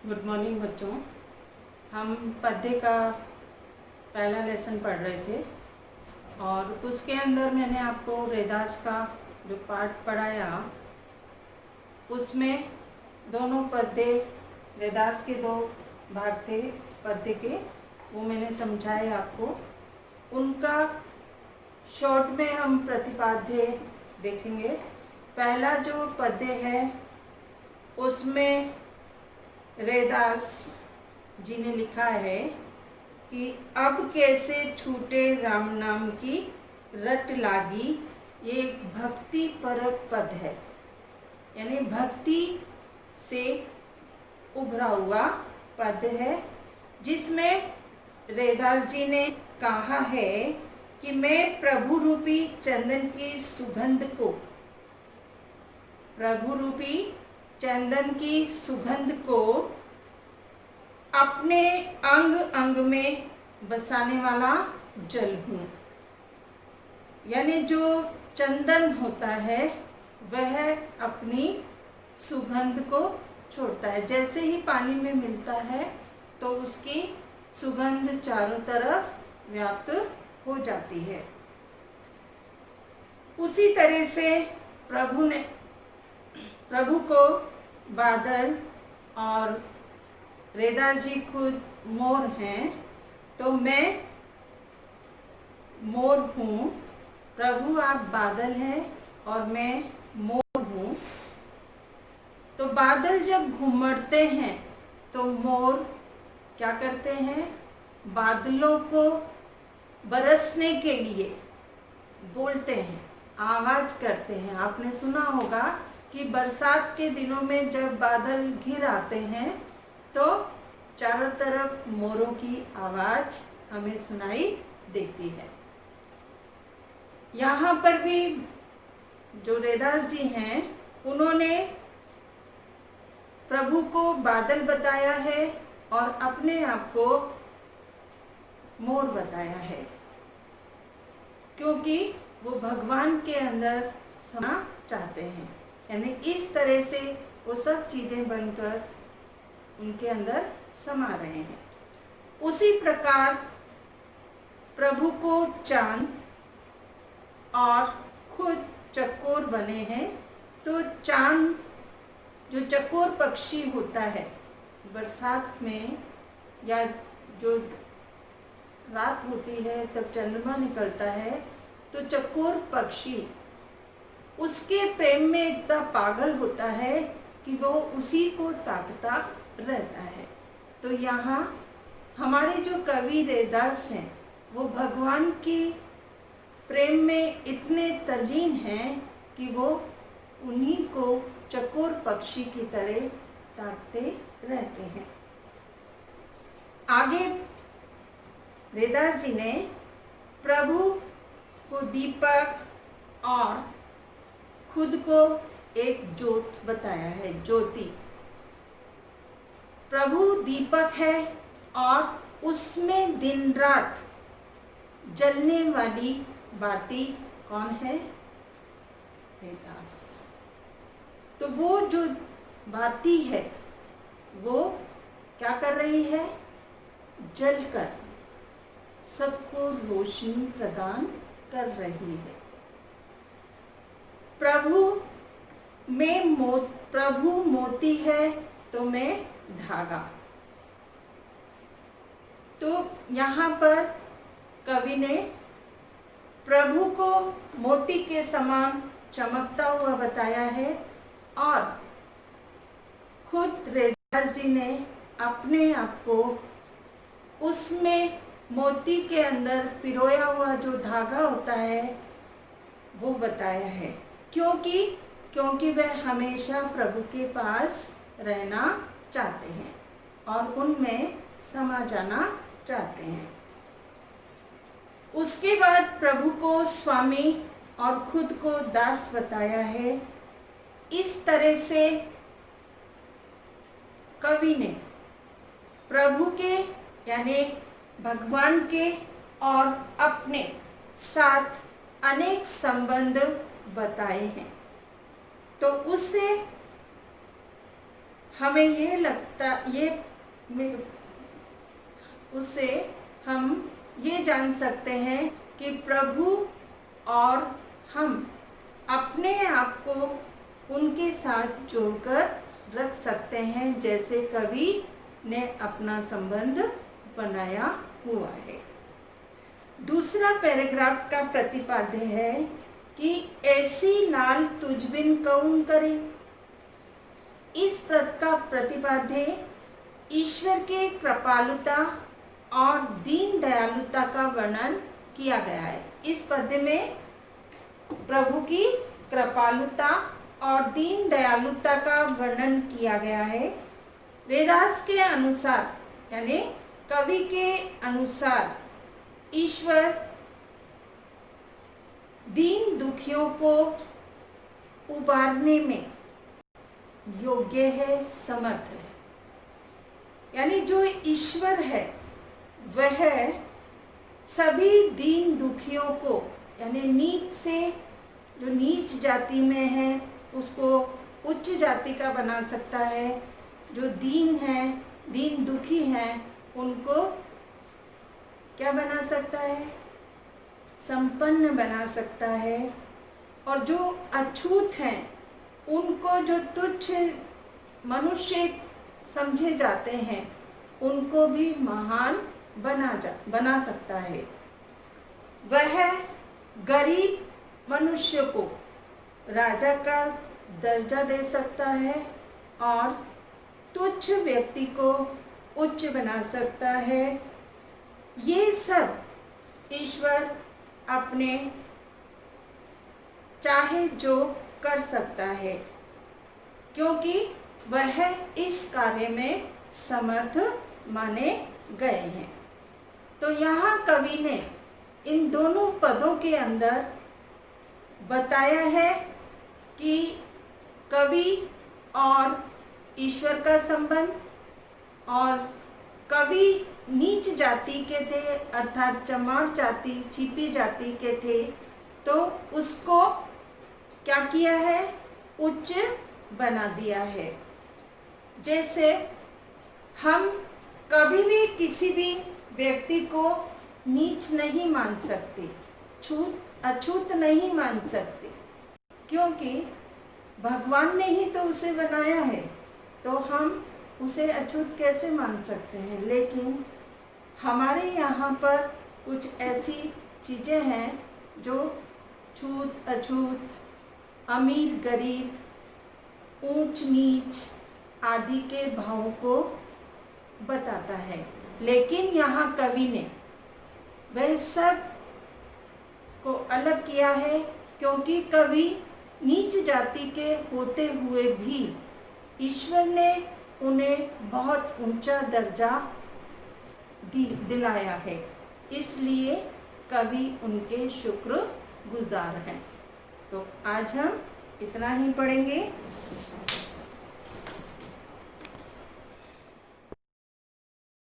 Good morning बच्चों। हम पद्य का पहला लेसन पढ़ रहे थे और उसके अंदर मैंने आपको रैदास का जो पाठ पढ़ाया उसमें दोनों पद्य रैदास के दो भाग थे पद्य के, वो मैंने समझाए आपको। उनका शॉर्ट में हम प्रतिपाद्य देखेंगे। पहला जो पद्य है उसमें रैदास जी ने लिखा है कि अब कैसे छूटे राम नाम की रट लागी। ये एक भक्ति परक पद है, यानी भक्ति से उभरा हुआ पद है, जिसमें रैदास जी ने कहा है कि मैं प्रभु रूपी चंदन की सुगंध को, प्रभु रूपी चंदन की सुगंध को अपने अंग अंग में बसाने वाला जल हूँ। यानी जो चंदन होता है वह अपनी सुगंध को छोड़ता है। जैसे ही पानी में मिलता है तो उसकी सुगंध चारों तरफ व्याप्त हो जाती है। उसी तरह से प्रभु को बादल और रैदास जी खुद मोर हैं, तो मैं मोर हूँ। प्रभु आप बादल हैं और मैं मोर हूँ। तो बादल जब घुमड़ते हैं तो मोर क्या करते हैं? बादलों को बरसने के लिए बोलते हैं, आवाज करते हैं। आपने सुना होगा कि बरसात के दिनों में जब बादल घिर आते हैं तो चारों तरफ मोरों की आवाज हमें सुनाई देती है। यहाँ पर भी जो रैदास जी हैं उन्होंने प्रभु को बादल बताया है और अपने आप को मोर बताया है, क्योंकि वो भगवान के अंदर समा चाहते हैं। यानी इस तरह से वो सब चीजें बनकर उनके अंदर समा रहे हैं। उसी प्रकार प्रभु को चांद और खुद चकोर बने हैं। तो चांद जो चकोर पक्षी होता है, बरसात में या जो रात होती है तब चंद्रमा निकलता है, तो चकोर पक्षी उसके प्रेम में इतना पागल होता है कि वो उसी को ताकता रहता है। तो यहाँ हमारे जो कवि रैदास हैं वो भगवान की प्रेम में इतने तल्लीन हैं कि वो उन्हीं को चकोर पक्षी की तरह ताकते रहते हैं। आगे रैदास जी ने प्रभु को दीपक और खुद को एक ज्योत बताया है, ज्योति। प्रभु दीपक है और उसमें दिन रात जलने वाली बाती कौन है? रैदास। तो वो जो बाती है वो क्या कर रही है? जलकर सबको रोशनी प्रदान कर रही है। प्रभु मोती है तो मैं धागा। तो यहाँ पर कवि ने प्रभु को मोती के समान चमकता हुआ बताया है और खुद रैदास जी ने अपने आप को उसमें मोती के अंदर पिरोया हुआ जो धागा होता है वो बताया है। क्योंकि वह हमेशा प्रभु के पास रहना चाहते हैं और उनमें समा जाना चाहते हैं। उसके बाद प्रभु को स्वामी और खुद को दास बताया है। इस तरह से कवि ने प्रभु के यानी भगवान के और अपने साथ अनेक संबंध बताए हैं। तो उससे हमें ये लगता उससे हम ये जान सकते हैं कि प्रभु और हम अपने आप को उनके साथ जोड़कर रख सकते हैं, जैसे कवि ने अपना संबंध बनाया हुआ है। दूसरा पैराग्राफ का प्रतिपाद्य है कि ऐसी नाल तुझ बिन कौन करे। इस पद का प्रतिपाद्य ईश्वर के कृपालुता और दीन दयालुता का वर्णन किया गया है। इस पद्य में प्रभु की कृपालुता और दीन दयालुता का वर्णन किया गया है। वेदास के अनुसार यानी कवि के अनुसार ईश्वर दीन दुखियों को उबारने में योग्य है, समर्थ है। यानी जो ईश्वर है वह सभी दीन दुखियों को, यानी नीच से, जो नीच जाति में है उसको उच्च जाति का बना सकता है, जो दीन है, दीन दुखी हैं, उनको क्या बना सकता है, संपन्न बना सकता है। और जो अछूत हैं उनको, जो तुच्छ मनुष्य समझे जाते हैं, उनको भी महान बना सकता है। वह गरीब मनुष्य को राजा का दर्जा दे सकता है और तुच्छ व्यक्ति को उच्च बना सकता है। ये सब ईश्वर अपने चाहे जो कर सकता है, क्योंकि वह इस कार्य में समर्थ माने गए हैं। तो यहाँ कवि ने इन दोनों पदों के अंदर बताया है कि कवि और ईश्वर का संबंध, और कवि नीच जाति के थे अर्थात चमार जाति, छिपी जाति के थे, तो उसको क्या किया है, उच्च बना दिया है। जैसे हम कभी भी किसी भी व्यक्ति को नीच नहीं मान सकते, अछूत नहीं मान सकते, क्योंकि भगवान ने ही तो उसे बनाया है, तो हम उसे अछूत कैसे मान सकते हैं। लेकिन हमारे यहाँ पर कुछ ऐसी चीज़ें हैं जो छूत अछूत, अमीर गरीब, ऊंच नीच आदि के भावों को बताता है। लेकिन यहाँ कवि ने वह सब को अलग किया है, क्योंकि कवि नीच जाति के होते हुए भी ईश्वर ने उन्हें बहुत ऊंचा दर्जा दिलाया है, इसलिए कवि उनके शुक्रगुजार हैं। तो आज हम इतना ही पढ़ेंगे।